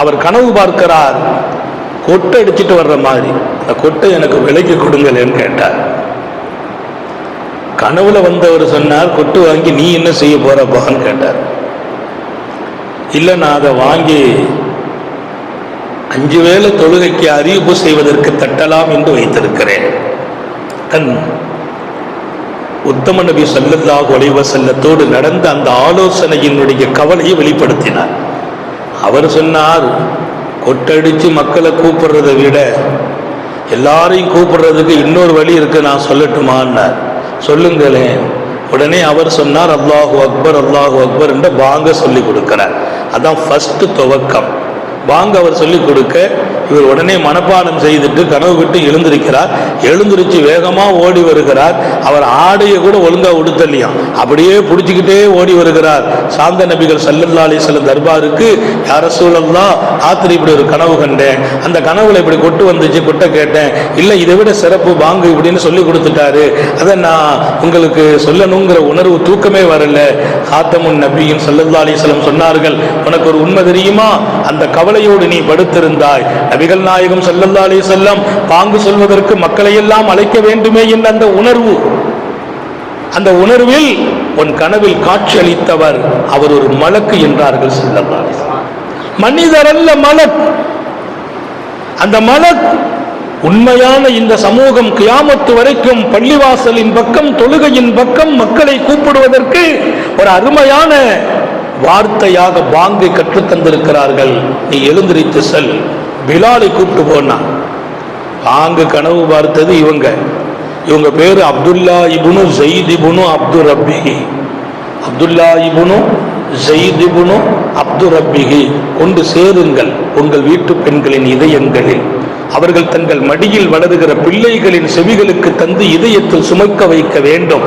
அவர் கனவு பார்க்கிறார், கொட்டை அடிச்சுட்டு வர்ற மாதிரி. அந்த கொட்டை எனக்கு விலைக்கு கொடுங்களேன்னு கேட்டார். கனவுல வந்தவர் சொன்னார், கொட்டு வாங்கி நீ என்ன செய்ய போறப்பான்னு கேட்டார். இல்லை, நான் அதை வாங்கி 5 வேளை தொழுகைக்கு அறிவிப்பு செய்வதற்கு தட்டலாம் என்று வைத்திருக்கிறேன். தன் உத்தம நபி ஸல்லல்லாஹு அலைஹி வஸல்லத்தோடு நடந்த அந்த ஆலோசனையினுடைய கவலையை வெளிப்படுத்தினார். அவர் சொன்னார், கொட்டடிச்சு மக்களை கூப்பிடுறதை விட எல்லாரையும் கூப்பிடுறதுக்கு இன்னொரு வழி இருக்கு, நான் சொல்லட்டுமான்னார். சொல்லுங்களேன். உடனே அவர் சொன்னார், அல்லாஹு அக்பர் அல்லாஹு அக்பர் என்ற பாங்க சொல்லி கொடுக்கிறார். அதான் ஃபர்ஸ்ட் துவக்கம். பாங்க அவர் சொல்லி கொடுக்க இவர் உடனே மனப்பாடம் செய்துட்டு கனவு விட்டு எழுந்திருக்கிறார். எழுந்திருச்சு வேகமா ஓடி வருகிறார். அவர் ஆடையை கூட ஒழுங்கா உடுத்தலையாம், அப்படியே பிடிச்சிக்கிட்டே ஓடி வருகிறார். சாந்த நபிகள் ஸல்லல்லாஹு அலைஹி வஸல்லம் தர்பாருக்கு, யா ரசூலல்லாஹ், ராத்திரி இப்படி ஒரு கனவு கண்டேன், அந்த கனவுல இப்படி கொட்டு வந்துச்சு, கொட்டை கேட்டேன், இல்லை இதை விட சிறப்பு பாங்கு இப்படின்னு சொல்லி கொடுத்துட்டாரு, அதை நான் உங்களுக்கு சொல்லணுங்கிற உணர்வு தூக்கமே வரல. காத்தமுன் நபியின் ஸல்லல்லாஹு அலைஹி வஸல்லம் சொன்னார்கள், உனக்கு ஒரு உண்மை தெரியுமா? அந்த கவலையோடு நீ படுத்திருந்தாய், நபிகள் நாயகம் ஸல்லல்லாஹு அலைஹி வஸல்லம் பாங்கு சொல்வதற்கு மக்களை எல்லாம் அழைக்க வேண்டுமே என்ற அந்த உணர்வு, அந்த உணர்வில் உன் கனவில் காட்சி அளித்தவர் அவர் ஒரு மலக்கு என்றார்கள் ஸல்லல்லாஹு அலைஹி வஸல்லம். மனிதர் அல்ல, மலக். அந்த மலக் உண்மையான இந்த சமூகம் கியாமத்து வரைக்கும் பள்ளிவாசலின் பக்கம், தொழுகையின் பக்கம் மக்களை கூப்பிடுவதற்கு ஒரு அருமையான வார்த்தையாக பாங்கை கற்றுத்தந்திருக்கிறார்கள். நீ எழுந்திருத்து செல், பிலாலை கூப்பிட்டு போனா. பாங்கு கனவு பார்த்தது இவங்க பேரு அப்துல்லா இப்னு ஸைத் இப்னு அப்துர் ரப்பிஹி. அப்துல்லா இப்னு ஸைத் இப்னு அப்துர் ரப்பிஹி. கொண்டு சேருங்கள் உங்கள் வீட்டு பெண்களின் இதயங்களில். அவர்கள் தங்கள் மடியில் வளருகிற பிள்ளைகளின் செவிகளுக்கு தந்து இதயத்தில் சுமக்க வைக்க வேண்டும்.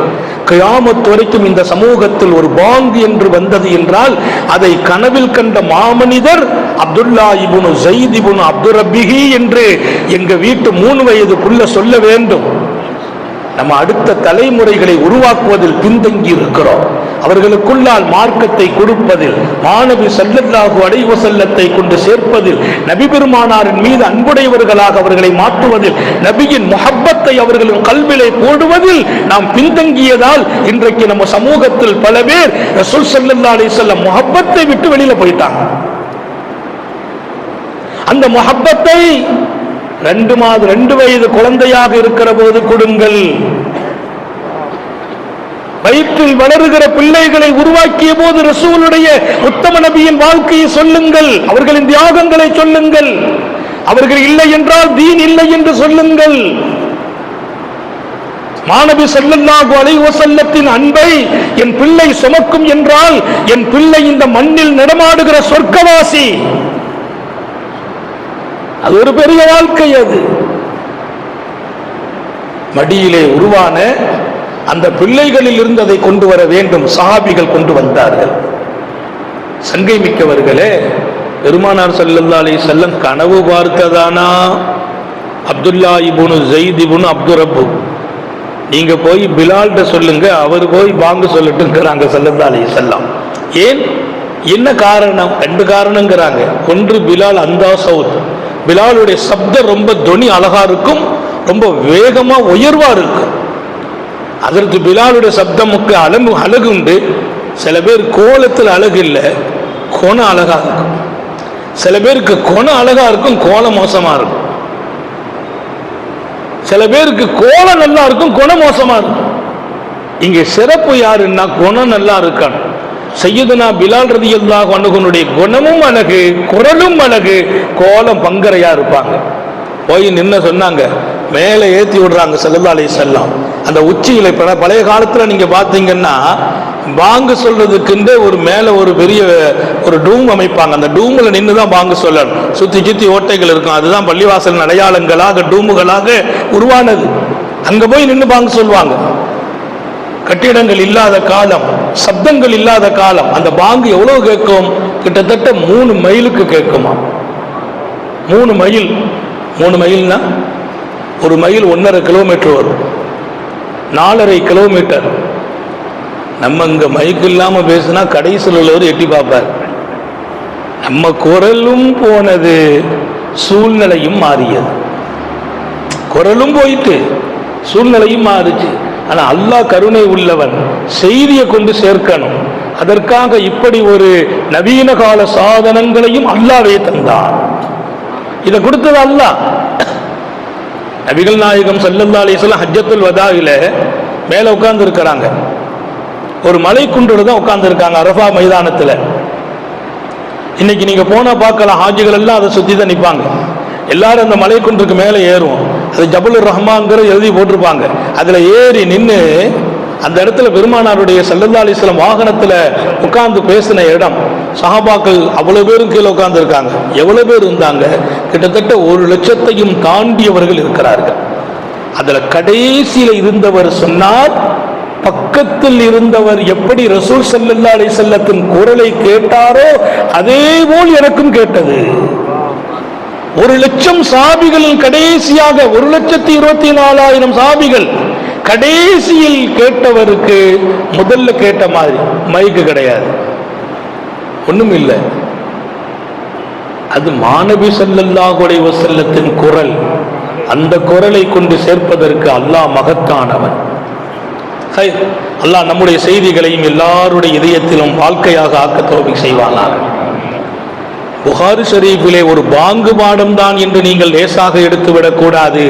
கியாமத் வரைக்கும் இந்த சமூகத்தில் ஒரு பாங்கு என்று வந்தது என்றால் அதை கனவில் கண்ட மாமனிதர் அப்துல்லா இப்னு ஸைத் இப்னு அப்துர் ரப்பிஹி என்று எங்க வீட்டு 3 வயதுக்குள்ள சொல்ல வேண்டும். நம்ம அடுத்த தலைமுறைகளை உருவாக்குவதில் பின்தங்கி இருக்கிறோம். அவர்களுக்குள்ளால் மார்க்கத்தை கொடுப்பதில், மாணவி ஸல்லல்லாஹு அலைஹி வஸல்லத்தை கொண்டு சேர்ப்பதில், நபி பெருமானாரின் மீது அன்புடையவர்களாக அவர்களை மாற்றுவதில், நபியின் முஹப்பத்தை அவர்களின் கல்விலே போடுவதில் நாம் பின்தங்கியதால் இன்றைக்கு நம்ம சமூகத்தில் பல பேர் ரசூல் ஸல்லல்லாஹு அலைஹி வஸல்லம் முஹப்பத்தை விட்டு வெளியில போயிட்டாங்க. அந்த முஹப்பத்தை 2 வயது குழந்தையாக இருக்கிற போது கொடுங்கள். வயிற்றில் வளருகிற பிள்ளைகளை உருவாக்கிய போது ரசூலுடைய உத்தம நபியின் வாழ்க்கையை சொல்லுங்கள், அவர்களின் தியாகங்களை சொல்லுங்கள். அவர்கள் இல்லை என்றால் தீன் இல்லை என்று சொல்லுங்கள். மாநபி ஸல்லல்லாஹு அலைஹி வஸல்லத்தின் அன்பை என் பிள்ளை சுமக்கும் என்றால் என் பிள்ளை இந்த மண்ணில் நடமாடுகிற சொர்க்கவாசி. அது ஒரு பெரிய வாழ்க்கை. அது மடியிலே உருவான அந்த பிள்ளைகளில் இருந்து அதை கொண்டு வர வேண்டும். சஹாபிகள் கொண்டு வந்தார்கள். சங்கை மிக்கவர்களே, பெருமானார் ஸல்லல்லாஹு அலைஹி வஸல்லம் கனவு பார்த்ததானா அப்துல்லா இப்னு ஸைத் இப்னு அப்துர் ரப்பு, நீங்க போய் பிலால்கிட்ட சொல்லுங்க, அவர் போய் பாங்கு சொல்லட்டுங்கிறாங்க ஸல்லல்லாஹு அலைஹி வஸல்லம். ஏன், என்ன காரணம்? 2 காரணங்கிறாங்க. ஒன்று, பிலால் அந்தா சவுத், பிலாலுடைய சப்தம் ரொம்ப தொனி அழகா இருக்கும், ரொம்ப வேகமா உயர்வா இருக்கும். அதற்கு பிலாலுடைய சப்தமுக்கு அழகு உண்டு. சில பேர் கோலத்தில் அழகு இல்லை, கோணம் அழகா இருக்கும். சில பேருக்கு கோணம் அழகா இருக்கும், கோலம் மோசமா இருக்கும். சில பேருக்கு கோலம் நல்லா இருக்கும், குணம் மோசமா இருக்கும். இங்கே சிறப்பு யாருன்னா குணம் நல்லா இருக்கணும். சையதுனா பிலால் ரலியல்லாஹு அன்ஹுனுடைய குணமும் அழகு, குரலும் அழகு, கோலம் பங்கரையா இருப்பாங்க. போய் நின்று சொன்னாங்க, மேலே ஏற்றி விடுறாங்க ஸல்லல்லாஹு அலைஹி வஸல்லம். அந்த உச்சியில பழைய காலத்துல நீங்க பாத்தீங்கன்னா பாங்கு சொல்றதுக்குன்னு ஒரு மேல ஒரு பெரிய ஒரு டூம் அமைப்பாங்க. அந்த டூம்ல நின்று தான் பாங்கு சொல்லணும். சுத்தி சுத்தி ஓட்டைகள் இருக்கும். அதுதான் பள்ளிவாசல் அடையாளங்களாக டூமுகளாக உருவானது. அங்க போய் நின்று பாங்கு சொல்லுவாங்க. கட்டிடங்கள் இல்லாத காலம், சப்தங்கள் இல்லாத காலம், அந்த பாங்கு எவ்வளவு கேட்கும்? கிட்டத்தட்ட 3 மைலுக்கு கேட்குமா? 3 மைல். 3 மைல்னா ஒரு மைல் 1.5 கிலோமீட்டர் வரும். 4.5 கிலோமீட்டர். நம்ம இங்க மைக்கு இல்லாம பேசினா கடைசியில் உள்ளவர் எட்டி பார்ப்பார். நம்ம குரலும் போனது, சூழ்நிலையும் மாறியது. குரலும் போயிட்டு சூழ்நிலையும் மாறுச்சு. ஆனா அல்லாஹ் கருணை உள்ளவன், செய்தியை கொண்டு சேர்க்கணும். அதற்காக இப்படி ஒரு நவீன கால சாதனங்களையும் அல்லாஹ்வே தந்தான். இதை கொடுத்தது அல்லாஹ். நபிகள் நாயகம் ஸல்லல்லாஹு அலைஹி வஸல்லம் ஹஜ்ஜத்துல் வதாயில மேல உட்கார்ந்து இருக்கிறாங்க. ஒரு மலை குன்றுல தான் உட்கார்ந்து இருக்காங்க, அரஃபா மைதானத்துல. இன்னைக்கு நீங்க போனா பார்க்கலாம், ஹாஜிகள் எல்லாம் அதை சுத்தி தான் நிற்பாங்க. எல்லாரும் அந்த மலை குன்றுக்கு மேலே ஏறுவோம். அது ஜபலுர் ரஹ்மான்ங்கிற எழுதி போட்டிருப்பாங்க. அதுல ஏறி நின்று அந்த இடத்துல பெருமானாருடைய ஸல்லல்லாஹு அலைஹி வஸல்லம் வாகனத்துல உட்கார்ந்து பேசின இடம். சஹாபாக்கள் அவ்வளவு பேரும் கீழே உட்கார்ந்து இருக்காங்க. எவ்வளவு பேர் இருந்தாங்க? கிட்டத்தட்ட 1,00,000 தாண்டியவர்கள் இருக்கிறார்கள். அதுல கடைசியில இருந்தவர் சொன்னார், பக்கத்தில் இருந்தவர் எப்படி ரசூல் ஸல்லல்லாஹு அலைஹி வஸல்லத்தின் குரலை கேட்டாரோ அதே போல் எனக்கும் கேட்டது. 1,00,000 சஹாபிகளில் கடைசியாக 1,24,000 சஹாபிகள் கடைசியில் கேட்டவருக்கு முதல்ல கேட்ட மாதிரி மைக்கு கிடையாது, ஒண்ணும் இல்லை. அது மாநபி ஸல்லல்லாஹு அலைஹி வஸல்லத்தின் குரல். அந்த குரலை கொண்டு சேர்ப்பதற்கு அல்லாஹ் மகத்தானவன். அல்லாஹ் நம்முடைய செய்திகளையும் எல்லாருடைய இதயத்திலும் வாழ்க்கையாக ஆக்க தௌஃபீக் செய்வானாக. புகாரி ஷரீஃபிலே ஒரு பாங்கு பாடம் தான் என்று நீங்கள் லேசாக எடுத்துவிடக் கூடாது.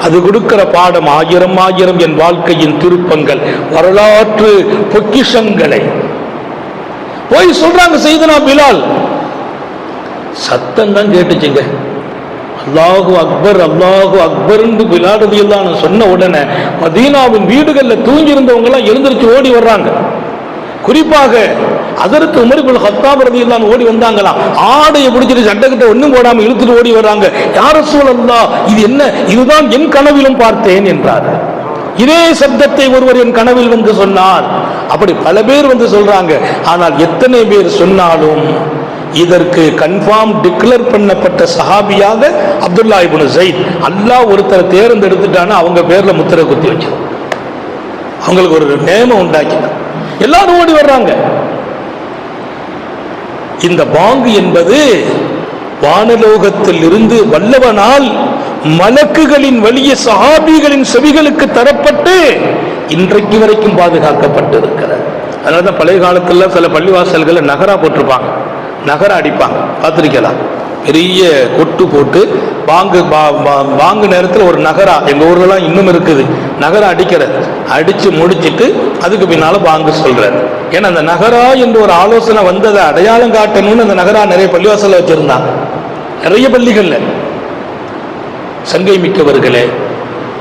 அது கொடுக்கிற பாடம் 1000 என் வாழ்க்கையின் திருப்பங்கள், வரலாற்று பொக்கிஷங்களை போய் சொல்றாங்க. செய்தனா பிலால் சத்தம் தான் கேட்டுச்சுங்க. அல்லாஹு அக்பர் அல்லாஹு அக்பர் என்று பிலால் ரலியல்லாஹு அன்ஹு சொன்ன உடனே மதீனாவின் வீடுகளில் தூங்கி இருந்தவங்க எல்லாம் எழுந்திருச்சு ஓடி வர்றாங்க. குறிப்பாக அதற்கு உமர் இப்னு கத்தாப் ரலியல்லாஹு அன்ஹு ஓடி வந்தாங்களாம். ஆடையை பிடிச்சிட்டு சட்டக்கிட்ட ஒன்றும் போடாம இழுத்துட்டு ஓடி வர்றாங்க. யா ரசூலல்லாஹ், இது என்ன? இதுதான் என் கனவிலும் பார்த்தேன் என்றார். இதே சப்தத்தை ஒருவர் என் கனவில் வந்து சொன்னார். அப்படி பல பேர் வந்து சொல்றாங்க. ஆனால் எத்தனை பேர் சொன்னாலும் இதற்கு கன்ஃபார்ம் டிக்ளேர் பண்ணப்பட்ட சஹாபியாக அப்துல்லா இப்னு ஸைத். அல்லாஹ் ஒருத்தர் தேர்ந்தெடுத்துட்டானா அவங்க பேர்ல முத்திரை குத்தி வச்சு அவங்களுக்கு ஒரு நேமம் உண்டாக்கினார். எல்லாரும் ஓடி வர்றாங்க. இந்த பாங்கு என்பது வானலோகத்தில் இருந்து வல்லவனால் மலக்குகளின் வலிய சஹாபிகளின் செவிகளுக்கு தரப்பட்டு இன்றைக்கு வரைக்கும் பாதுகாக்கப்பட்டிருக்கிறது. அதனாலதான் பழைய காலத்துல சில பள்ளிவாசல்களை நகரா போட்டிருப்பாங்க, நகர அடிப்பாங்க, பார்த்திருக்கலாம். பெரிய கொட்டு போட்டு பாங்கு நேரத்தில் ஒரு நகரா, எங்க ஊர்லாம் இன்னும் இருக்குது, நகரா அடிக்கிறது. அடிச்சு முடிச்சிட்டு அதுக்கு பின்னால பாங்கு சொல்றது. ஏன்னா அந்த நகரா என்று ஒரு ஆலோசனை வந்ததை அடையாளம் காட்டணும்னு அந்த நகரா நிறைய பள்ளிவாசல வச்சிருந்தாங்க, நிறைய பள்ளிகள்ல. சங்கை மிக்கவர்களே,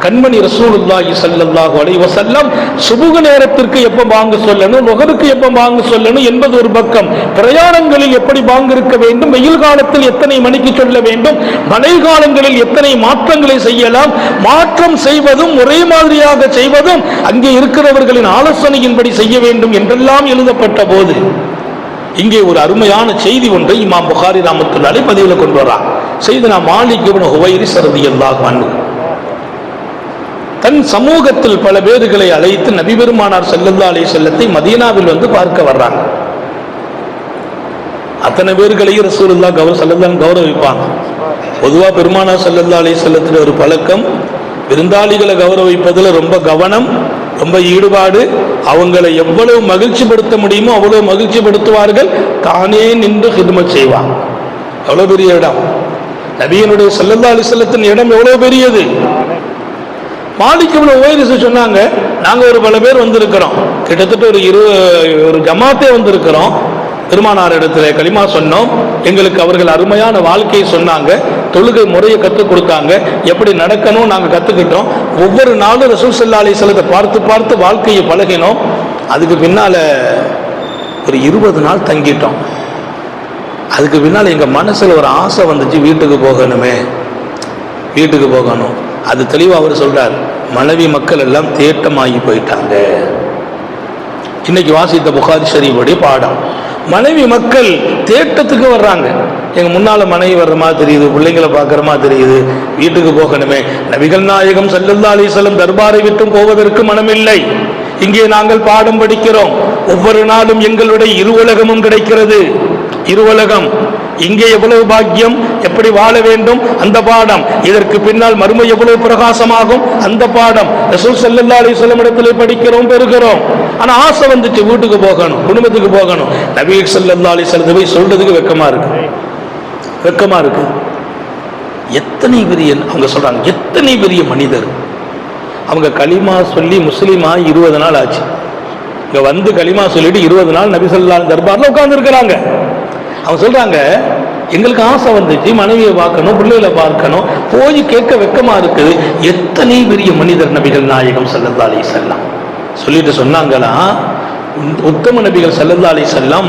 கண்மணி ரசூலுல்லாஹி ஸல்லல்லாஹு அலைஹி வஸல்லம் சுபுஹ் நேரத்திற்கு எப்ப பாங்கு சொல்லணும், லுஹருக்கு எப்ப பாங்கு சொல்லணும் என்பது ஒரு பக்கம். பிரயாணங்களில் எப்படி பாங்கு இருக்க வேண்டும், வெயில் காலத்தில் எத்தனை மணிக்கு சொல்ல வேண்டும், மழை காலங்களில் எத்தனை மாற்றங்களை செய்யலாம், மாற்றம் செய்வதும் ஒரே மாதிரியாக செய்வதும் அங்கே இருக்கிறவர்களின் ஆலோசனையின்படி செய்ய வேண்டும் என்றெல்லாம் எழுதப்பட்ட போது இங்கே ஒரு அருமையான செய்தி ஒன்றை இமாம் புகாரி ரஹ்மத்துல்லாஹி அலைஹி பதிவில் கொண்டு வர்றார். சையதுனா மாலிக் இப்னு ஹுவைரிஸ் ரலியல்லாஹு அன்ஹு தன் சமூகத்தில் பல பேர்களை அழைத்து நபி பெருமானார் ஸல்லல்லாஹு அலைஹி வஸல்லத்தை மதீனாவில் வந்து பார்க்க வர்றாங்க. அத்தனை பேர்களையும் ரசூலுல்லாஹ் ஸல்லல்லாஹு கௌரவிப்பாங்க. பொதுவாக பெருமானார் ஸல்லல்லாஹு அலைஹி வஸல்லத்துடைய ஒரு பழக்கம், விருந்தாளிகளை கௌரவிப்பதில் ரொம்ப கவனம், ரொம்ப ஈடுபாடு. அவங்களை எவ்வளவு மகிழ்ச்சிப்படுத்த முடியுமோ அவ்வளவு மகிழ்ச்சிப்படுத்துவார்கள். தானே நின்று ஹித்மத் செய்வாங்க. எவ்வளவு பெரிய இடம்! நபியினுடைய ஸல்லல்லாஹு அலைஹி வஸல்லத்தின் இடம் எவ்வளவு பெரியது! மாலிக் இப்னு ஹுவைரிஸ் சொன்னாங்க, நாங்க ஒரு பல பேர் வந்திருக்கிறோம், கிட்டத்தட்ட ஒரு ஜமாத்தே வந்திருக்கிறோம். பெருமானார் இடத்துல கலிமா சொன்னோம், எங்களுக்கு அவர்கள் அருமையான வாழ்க்கையை சொன்னாங்க. தொழுகை முறையை கற்றுக் கொடுத்தாங்க, எப்படி நடக்கணும் நாங்கள் கற்றுக்கிட்டோம். ஒவ்வொரு நாளும் ரசூல் ஸல்லல்லாஹு அலைஹி வஸல்லம் பார்த்து பார்த்து வாழ்க்கையை பழகினோம். அதுக்கு பின்னால் ஒரு 20 நாள் தங்கிட்டோம். அதுக்கு பின்னால் எங்கள் மனசில் ஒரு ஆசை வந்துச்சு, வீட்டுக்கு போகணுமே, வீட்டுக்கு போகணும். அது தெளிவாக அவர் சொல்கிறார், மனைவி மக்கள் எல்லாம் தேட்டமாகி போயிட்டாங்க. இன்னைக்கு வாசித்த புகாரி ஷரீஃபுடைய பாடம், மனைவி மக்கள் தேட்டத்துக்கு வர்றாங்க. எங்கள் முன்னால் மனைவி வர்ற மாதிரி தெரியுது, பிள்ளைங்களை பார்க்குற மாதிரி தெரியுது, வீட்டுக்கு போகணுமே. நபிகள் நாயகம் ஸல்லல்லாஹு அலைஹி வஸல்லம் தர்பாரை விட்டும் போவதற்கு மனமில்லை. இங்கே நாங்கள் பாடம் படிக்கிறோம். ஒவ்வொரு நாளும் எங்களுடைய இருவுலகமும் கிடைக்கிறது. இருவுலகம் இங்கே எவ்வளவு பாக்கியம், எப்படி வாழ வேண்டும் அந்த பாடம், இதற்கு பின்னால் மறுமை எவ்வளவு பிரகாசமாகும் அந்த பாடம் ரசூல் ஸல்லல்லாஹு அலைஹி வஸல்லம் இடத்திலே படிக்கிறோம், பெறுகிறோம். ஆனா ஆசை வந்துச்சு, வீட்டுக்கு போகணும், குடும்பத்துக்கு போகணும். நபி ஸல்லல்லாஹு அலைஹி வஸல்லம் போய் சொல்றதுக்கு வெக்கமா இருக்கு, வெக்கமா இருக்கு. எத்தனை பெரிய, அவங்க சொல்றாங்க எத்தனை பெரிய மனிதர். அவங்க களிமா சொல்லி முஸ்லீமா 20 நாள் ஆச்சு. இங்க வந்து களிமா சொல்லிட்டு 20 நாள் நபி ஸல்லல்லாஹு அலைஹி தர்பார்ல உட்கார்ந்து இருக்கிறாங்க. அவங்க சொல்றாங்க, எங்களுக்கு ஆசை வந்துச்சு, மனைவியை பார்க்கணும், பிள்ளைகளை பார்க்கணும், போய் கேட்க வெக்கமா இருக்குது. எத்தனை பெரிய மனிதர் நபிகள் நாயகம் ஸல்லல்லாஹு அலைஹி வஸல்லம் சொல்லிட்டு சொன்னாங்களா, உத்தம நபிகள் ஸல்லல்லாஹு அலைஹி வஸல்லம்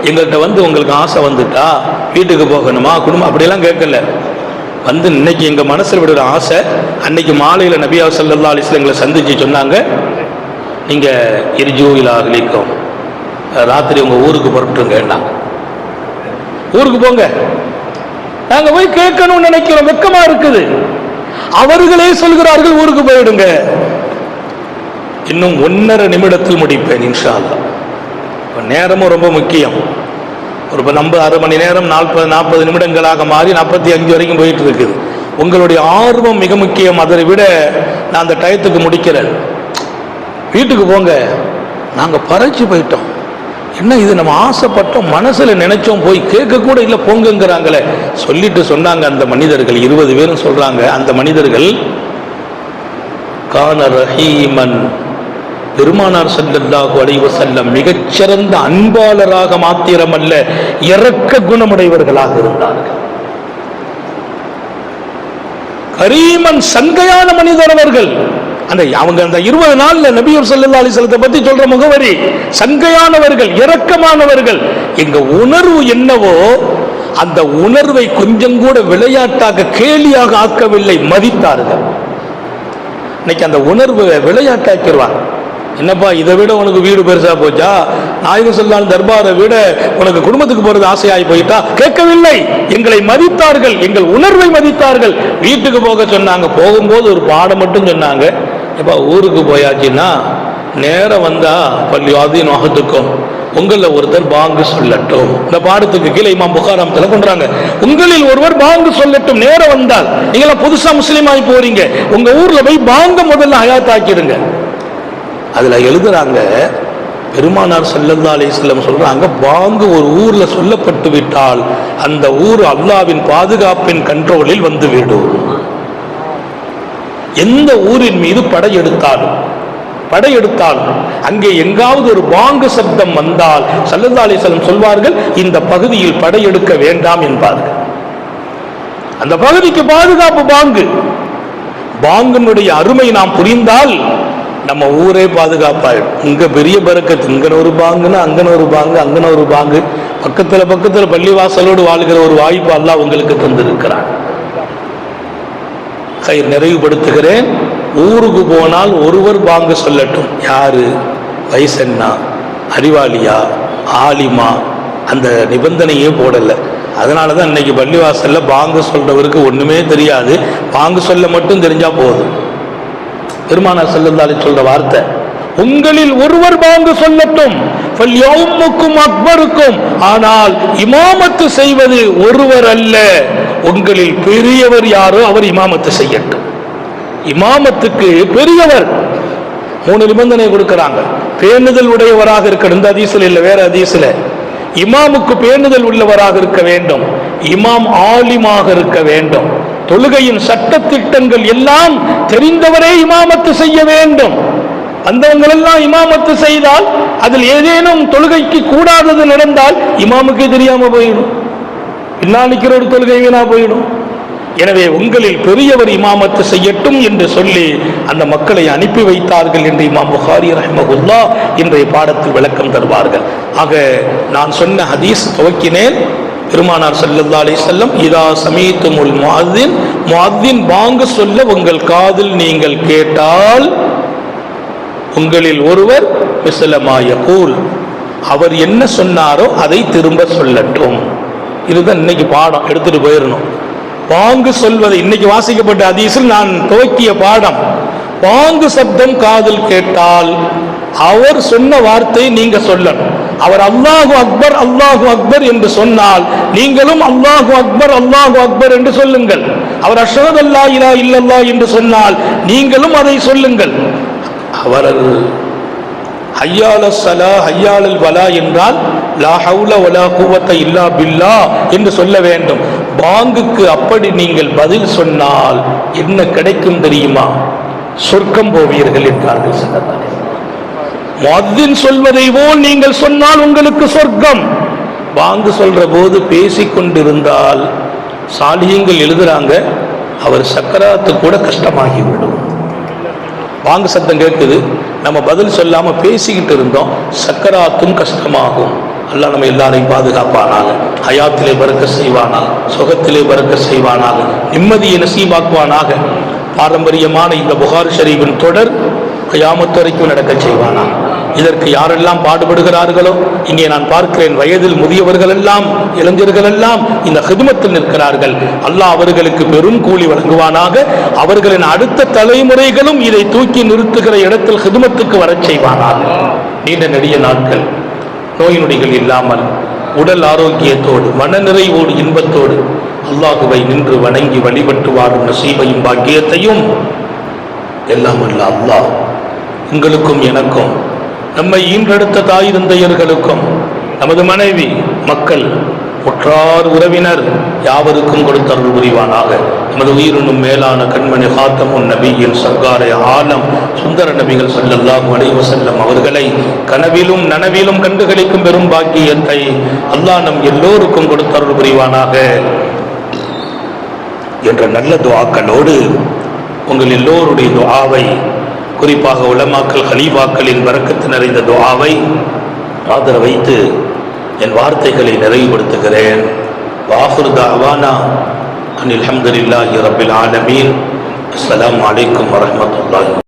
எங்கள்கிட்ட வந்து உங்களுக்கு ஆசை வந்துட்டா வீட்டுக்கு போகணுமா குடும்பம் அப்படியெல்லாம் கேட்கல. வந்து இன்னைக்கு எங்க மனசில் விடுற ஆசை, அன்னைக்கு மாலையில நபியா ஸல்லல்லாஹு அலைஹி வஸல்லம் எங்களை சந்திச்சு சொன்னாங்க, நீங்க இர்ஜூ இலா அஹ்லிக்கும், ராத்திரி உங்க ஊருக்கு புறப்பட்டுங்க, ஊருக்கு போங்க. நாங்க போய் கேட்கணும்னு நினைக்கிறோம், வெக்கமா இருக்குது. அவர்களே சொல்கிறார்கள் ஊருக்கு போயிடுங்க. இன்னும் 1.5 நிமிடத்தில் முடிப்பேன் இன்ஷா அல்லாஹ். நேரமும் ரொம்ப முக்கியம். ஒரு நம்ம அரை மணி நேரம் 40 நிமிடங்களாக மாறி 45 வரைக்கும் போயிட்டு இருக்குது. உங்களுடைய ஆர்வம் மிக முக்கியம். அதை விட நான் அந்த டயத்துக்கு முடிக்கிறேன். வீட்டுக்கு போங்க, நாங்க பறைச்சு போயிட்டோம், என்ன இது நம்ம ஆசைப்பட்டோம், மனசுல நினைச்சோம், போய் கேட்க கூட இல்லை, போங்கிறாங்களே சொல்லிட்டு சொன்னாங்க. அந்த மனிதர்கள் 20 பேரும் சொல்றாங்க, அந்த மனிதர்கள் கான ரஹீமன், பெருமானார் ஸல்லல்லாஹு அலைஹி வஸல்லம் மிகச்சிறந்த அன்பாளராக மாத்திரமல்ல இரக்க குணமுடையவர்களாக இருந்தார்கள். கரீமன், சங்கையான மனிதர் அவர்கள். அவங்க அந்த 20 நாள்ல நபி ஸல்லல்லாஹு அலைஹி வஸல்லத்தை பத்தி சொல்ற முகவரி சங்கையானவர்கள், இரக்கமானவர்கள். எங்க உணர்வு என்னவோ அந்த உணர்வை கொஞ்சம் கூட விளையாட்டாக கேலியாக ஆக்கவில்லை, மதித்தார்கள். இன்னைக்கு அந்த உணர்வு விளையாட்டாக்கிடுவாங்க. என்னப்பா இதை விட உனக்கு வீடு பெருசா போச்சா, நாயகம் ஸல்லல்லாஹு தர்பாரை விட உனக்கு குடும்பத்துக்கு போறது ஆசையாகி போயிட்டா? கேட்கவில்லை, எங்களை மதித்தார்கள், எங்கள் உணர்வை மதித்தார்கள். வீட்டுக்கு போக சொன்னாங்க. போகும்போது ஒரு பாடம் மட்டும் சொன்னாங்க, எப்பா ஊருக்கு போயாச்சுன்னா நேரம் வந்தா பள்ளி ஆதீனத்துக்கும் உங்களில் ஒருத்தர் பாங்கு சொல்லட்டும். இந்த பாடத்துக்கு கீழே இமாம் புகாரி ரஹ்மத்துல்லாஹி கொண்டாங்க, உங்களில் ஒருவர் பாங்கு சொல்லட்டும். நேரம் வந்தால் நீங்களா புதுசா முஸ்லீம் ஆகி போறீங்க, உங்க ஊர்ல போய் பாங்க முதல்ல ஹயாத்தாக்கிடுங்க. அதுல எழுதுறாங்க, பெருமானார் ஸல்லல்லாஹு அலைஹி வஸல்லம் சொல்றாங்க, பாங்கு ஒரு ஊர்ல சொல்லப்பட்டு விட்டால் அந்த ஊர் அல்லாஹ்வின் பாதுகாப்பின் கண்ட்ரோலில் வந்துவிடும். எந்த ஊரின் மீது படையெடுத்தாலும் அங்கே எங்காவது ஒரு பாங்கு சப்தம் வந்தால் ஸல்லல்லாஹு அலைஹி வஸல்லம் சொல்வார்கள், இந்த பகுதியில் படையெடுக்க வேண்டாம் என்பார்கள். அந்த பகுதிக்கு பாதுகாப்பு பாங்கு. பாங்கினுடைய அருமை நாம் புரிந்தால் நம்ம ஊரே பாதுகாப்பாயிடும். இங்க பெரிய பரக்கத்து, இங்கன ஒரு பாங்குன்னா அங்கன ஒரு பாங்கு, அங்கன ஒரு பாங்கு, பக்கத்துல பள்ளிவாசலோடு வாழ்கிற ஒரு வாய்ப்பு அல்லாஹ் உங்களுக்கு தந்திருக்கிறான். நிறைவுபடுத்துகிறேன். ஊருக்கு போனால் ஒருவர் பாங்கு சொல்லட்டும். யாரு? வயசென்னா, அறிவாளியா, ஆலிமா, அந்த நிபந்தனையே போடல. அதனாலதான் இன்னைக்கு பள்ளிவாசல்ல பாங்கு சொல்றவருக்கு ஒண்ணுமே தெரியாது, பாங்கு சொல்ல மட்டும் தெரிஞ்சா போதும். பெருமானார் ஸல்லல்லாஹு அலைஹி சொல்ற வார்த்தை, உங்களில் ஒருவர் பாங்கு சொல்லட்டும், அக்பருக்கும், ஆனால் இமாமத்து செய்வது ஒருவர் அல்ல, உங்களில் பெரியவர் யாரோ அவர் இமாமத்து செய்யட்டும். இமாமத்துக்கு பெரியவர் 3 நிபந்தனை கொடுக்கிறாங்க. பேணுதல் உடையவராக இருக்கணும். இந்த ஹதீஸ்ல இல்ல, வேற ஹதீஸ்ல இமாமுக்கு பேணுதல் உள்ளவராக இருக்க வேண்டும். இமாம் ஆலிமாக இருக்க வேண்டும். தொழுகையின் சட்ட திட்டங்கள் எல்லாம் தெரிந்தவரே இமாமத்து செய்ய வேண்டும். அந்தவங்கள் எல்லாம் இமாமத்து செய்தால் அதில் ஏதேனும் தொழுகைக்கு கூடாதது நடந்தால் இமாமுக்கு தெரியாம போயிடும், பின்னால் நிற்கிற ஒரு தொழுகை வீணா போயிடும். எனவே உங்களில் பெரியவர் இமாமத்து செய்யட்டும் என்று சொல்லி அந்த மக்களை அனுப்பி வைத்தார்கள் என்று இமாம் புகாரி ரஹ்மஹுல்லாஹ் இன்றைய பாடத்தில் விளக்கம் தருவார்கள். ஆக நான் சொன்ன ஹதீஸ் துவக்கினேன். பெருமானார் ஸல்லல்லாஹு அலைஹி வஸல்லம் இதா சமீதுமுல் முஅத்தின் பாங்கு சொல்ல உங்கள் காதில் நீங்கள் கேட்டால் உங்களில் ஒருவர் மிஸ்லமா யகூல் அவர் என்ன சொன்னாரோ அதை திரும்ப சொல்லட்டும். இதுதான் இன்னைக்கு பாடம், எடுத்துட்டு போயிடணும். பாங்கு சொல்வதை இன்னைக்கு வாசிக்கப்பட்ட ஹதீஸில் நான் துவக்கிய பாடம். பாங்கு சப்தம் காதில் கேட்டால் அவர் சொன்ன வார்த்தை நீங்க சொல்லணும். அவர் அல்லாஹு அக்பர் அல்லாஹு அக்பர் என்று சொன்னால் நீங்களும் அல்லாஹு அக்பர் அல்லாஹு அக்பர் என்று சொல்லுங்கள். அவர் அஷ்ஹது அல்லா இலாஹ இல்லல்லாஹ் என்று சொன்னால் நீங்களும் அதை சொல்லுங்கள். அவர் ஹய்யால ஸலா ஹய்யாலல் வலா என்றால் லா ஹவுல வலா குவத்த இல்லா பில்லாஹ் என்று சொல்ல வேண்டும். பாங்குக்கு அப்படி நீங்கள் பதில் சொன்னால் என்ன கிடைக்கும் தெரியுமா? சொர்க்கம் போவீர்கள் என்றார்கள். முஅத்தின் சொல்வதை போல் நீங்கள் சொன்னால் உங்களுக்கு சொர்க்கம். பாங்கு சொல்ற போது பேசிக்கொண்டிருந்தால் சாலிஹீன்கள் எழுதுறாங்க அவர் சக்கராத்து கூட கஷ்டமாகிவிடும். பாங்கு சத்தம் கேட்குது, நம்ம பதில் சொல்லாம பேசிக்கிட்டு இருந்தோம், சக்கராத்தும் கஷ்டமாகும். அல்லாஹ் நம்ம எல்லாரையும் பாதுகாப்பானாக, ஹயாத்திலே பரக்கத் செய்வானாக, சுகத்திலே பரக்கத் செய்வானாக, நிம்மதியை நசீபாக்குவானாக. பாரம்பரியமான இந்த புகாரி ஷரீஃபின் தொடர் கியாமத் வரைக்கும் நடக்க செய்வானாக. இதற்கு யாரெல்லாம் பாடுபடுகிறார்களோ, இங்கே நான் பார்க்கிறேன் வயதில் முதியவர்கள் எல்லாம் இளைஞர்கள் எல்லாம் இந்த ஹிதுமத்தில் நிற்கிறார்கள். அல்லாஹ் அவர்களுக்கு பெரும் கூலி வழங்குவானாக. அவர்களின் அடுத்த தலைமுறைகளும் இதை தூக்கி நிறுத்துகிற இடத்தில் ஹிதுமத்துக்கு வரச் செய்வானாக. நீண்ட நெடிய நாட்கள் நோய் நொடிகள் இல்லாமல் உடல் ஆரோக்கியத்தோடு மனநிறைவோடு இன்பத்தோடு அல்லாஹுவை நின்று வணங்கி வழிபட்டு வாடும் நசீபையும் பாக்கியத்தையும் எல்லாம் அல்ல அல்லாஹ் உங்களுக்கும் எனக்கும் நம்மை ஈன்றெடுத்த தாய் தந்தையர்களுக்கும் நமது மனைவி மக்கள் உற்றார் உறவினர் யாவருக்கும் கொடுத்தருள் புரிவானாக. நமது உயிரினும் மேலான கண்மணி ஹாத்தமுன் நபியின் சர்க்காரை ஆலம் சுந்தர நபிகள் ஸல்லல்லாஹு அலைஹி வஸல்லம் அவர்களை கனவிலும் நனவிலும் கண்டுகளிக்கும் பெரும் பாக்கியத்தை அல்லாஹ் நம் எல்லோருக்கும் கொடுத்தருள் புரிவானாக என்ற நல்ல துஆக்களோடு உங்கள் எல்லோருடைய துஆவை, குறிப்பாக உலமாக்கள் ஹலீஃபாக்களின் பரக்கத்து நிறைந்த துஆவை ஆதர வைத்து என் வார்த்தைகளை நிறைவுபடுத்துகிறேன். வாஹிரு தஅவானா அனில் ஹம்துலில்லாஹி ரப்பில் ஆலமீன். அஸ்ஸலாமு அலைக்கும் வரஹ்மத்துல்லாஹி.